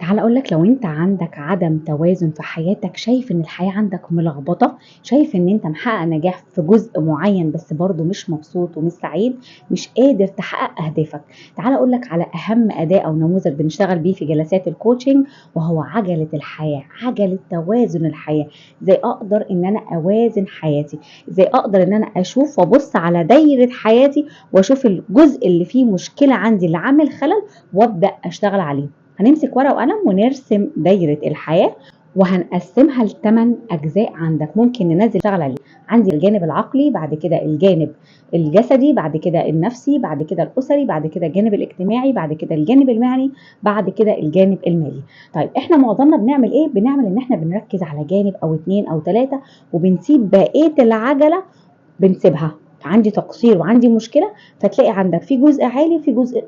تعال أقول لك لو أنت عندك عدم توازن في حياتك، شايف إن الحياة عندك ملخبطة، شايف إن أنت محقق نجاح في جزء معين بس برضه مش مبسوط ومش سعيد، مش قادر تحقق أهدافك. تعال أقول لك على أهم أداة أو نموذج بنشتغل بيه في جلسات الكوتشنج، وهو عجلة الحياة، عجلة توازن الحياة. إزاي أقدر إن أنا أوازن حياتي، إزاي أقدر إن أنا أشوف وأبص على دايرة حياتي وأشوف الجزء اللي فيه مشكلة عندي اللي عامل خلل وأبدأ أشتغل عليه. هنمسك ورقة وقلم ونرسم دايرة الحياة وهنقسمها ل8 أجزاء. عندك ممكن ننزل نشتغل عليه. عندي الجانب العقلي، بعد كده الجانب الجسدي، بعد كده النفسي، بعد كده الأسري، بعد كده الجانب الاجتماعي، بعد كده الجانب المهني، بعد كده الجانب المالي. طيب احنا معظمنا بنعمل ايه؟ بنعمل ان احنا بنركز على جانب او 2 أو 3 وبنسيب بقية العجلة، بنسيبها. عندي تقصير وعندي مشكلة، فتلاقي عندك في جزء عالي وفي جزء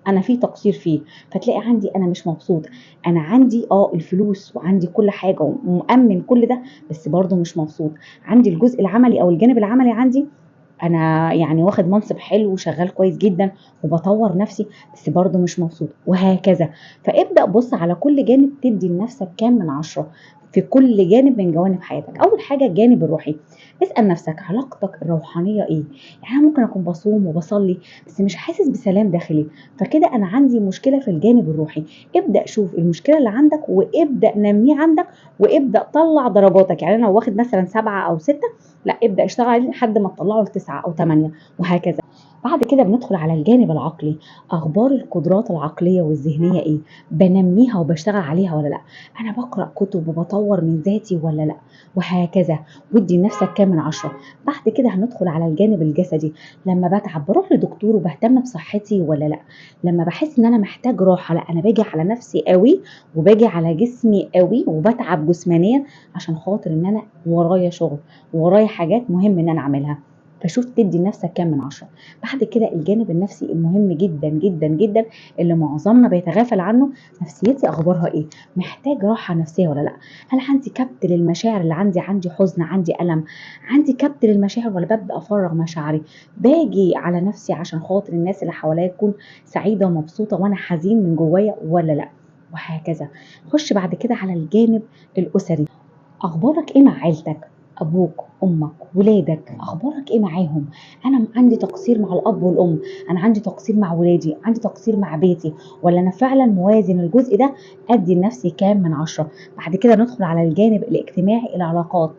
انا في تقصير فيه، فتلاقي عندي انا مش مبسوط. انا عندي الفلوس وعندي كل حاجه ومؤمن كل ده، بس برضه مش مبسوط. عندي الجزء العملي او الجانب العملي، عندي انا يعني واخد منصب حلو وشغال كويس جدا وبطور نفسي، بس برضه مش مبسوط، وهكذا. فابدأ بص على كل جانب، تدي لنفسك كام من 10 في كل جانب من جوانب حياتك. اول حاجه الجانب الروحي، اسأل نفسك علاقتك الروحانية ايه؟ يعني أنا ممكن اكون بصوم وبصلي بس مش حاسس بسلام داخلي، فكده انا عندي مشكلة في الجانب الروحي. ابدأ شوف المشكلة اللي عندك وابدأ نميه عندك، وابدأ طلع درجاتك. يعني انا لو واخد مثلا 7 أو 6، لا ابدأ اشتغل عليه لحد ما تطلعه ل9 أو 8، وهكذا. بعد كده بندخل على الجانب العقلي. اخبار القدرات العقليه والذهنيه ايه؟ بنميها وبشتغل عليها ولا لا؟ انا بقرا كتب وبطور من ذاتي ولا لا؟ وهكذا. ودي لنفسك كام من 10. بعد كده هندخل على الجانب الجسدي. لما بتعب بروح لدكتور وبهتم بصحتي ولا لا؟ لما بحس ان انا محتاج راحه، لا انا باجي على نفسي قوي وباجي على جسمي قوي وبتعب جسمانيا عشان خاطر ان انا ورايا شغل ورايا حاجات مهم ان انا اعملها. فشوف تدي لنفسك كام من 10. بعد كده الجانب النفسي المهم جدا جدا جدا، اللي معظمنا بيتغافل عنه. نفسيتي اخبارها ايه؟ محتاج راحه نفسيه ولا لا؟ هل عندي كبت للمشاعر اللي عندي حزن، عندي الم، عندي كبت للمشاعر، ولا ببدا افرغ مشاعري؟ باجي على نفسي عشان خاطر الناس اللي حواليا تكون سعيده ومبسوطه وانا حزين من جوايا ولا لا؟ وهكذا. خش بعد كده على الجانب الاسري. اخبارك ايه مع عيلتك؟ ابوك، امك، ولادك، اخبارك ايه معاهم؟ انا عندي تقصير مع الاب والام، انا عندي تقصير مع ولادي، عندي تقصير مع بيتي، ولا انا فعلا موازن الجزء ده؟ ادي لنفسي كام من 10. بعد كده ندخل على الجانب الاجتماعي، العلاقات.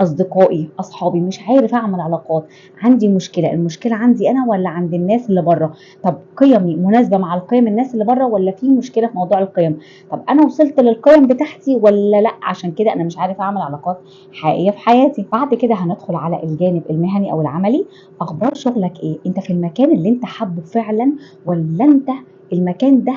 اصدقائي، اصحابي، مش عارف اعمل علاقات، عندي مشكله. المشكله عندي انا ولا عند الناس اللي بره؟ طب قيمي مناسبه مع القيم الناس اللي بره، ولا في مشكله في موضوع القيم؟ طب انا وصلت للقيم بتاعتي ولا لا؟ عشان كده انا مش عارف اعمل علاقات حقيقيه في حياتي. بعد كده هندخل على الجانب المهني او العملي. اخبار شغلك ايه؟ انت في المكان اللي انت حابه فعلا، ولا انت المكان ده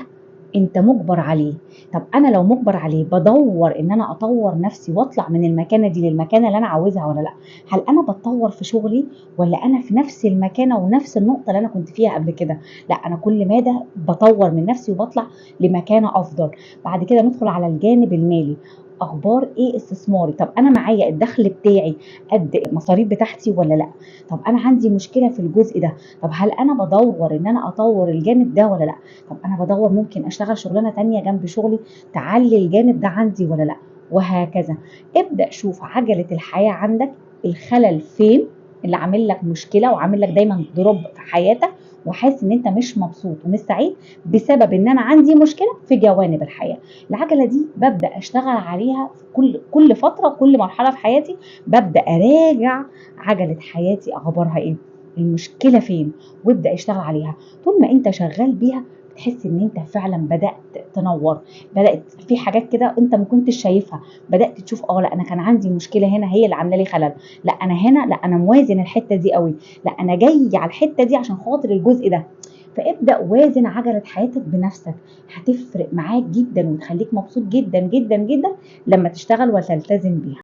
انت مجبر عليه؟ طب انا لو مجبر عليه بدور ان انا اطور نفسي واطلع من المكانه دي للمكانه اللي انا عاوزها ولا لا؟ هل انا بتطور في شغلي، ولا انا في نفس المكانه ونفس النقطه اللي انا كنت فيها قبل كده؟ لا انا كل مادة بطور من نفسي وبطلع لمكانه افضل. بعد كده ندخل على الجانب المالي. اخبار ايه استثماري؟ طب انا معايا الدخل بتاعي قد المصاريف بتاعتي ولا لا؟ طب انا عندي مشكله في الجزء ده، طب هل انا بدور ان انا اطور الجانب ده ولا لا؟ طب انا بدور ممكن اشتغل شغلانه تانية جنب شغلي تعلي الجانب ده عندي ولا لا؟ وهكذا. ابدا شوف عجله الحياه عندك، الخلل فين اللي عامل لك مشكله وعامل لك دايما ضرب في حياتك، وحاسس ان انت مش مبسوط ومش سعيد بسبب ان انا عندي مشكله في جوانب الحياه. العجله دي ببدا اشتغل عليها في كل فتره، كل مرحله في حياتي ببدا اراجع عجله حياتي اخبارها ايه، المشكله فين، وابدا اشتغل عليها. طول ما انت شغال بيها تحس ان انت فعلا بدات تنور، بدات في حاجات كده انت ما كنتش شايفها، بدات تشوف لا انا كان عندي مشكله هنا هي اللي عامله لي خلل، لا انا هنا، لا انا موازن الحته دي قوي، لا انا جاي على الحته دي عشان خاطر الجزء ده. فابدا وازن عجله حياتك بنفسك. هتفرق معاك جدا وتخليك مبسوط جدا جدا جدا لما تشتغل وتلتزم بيها.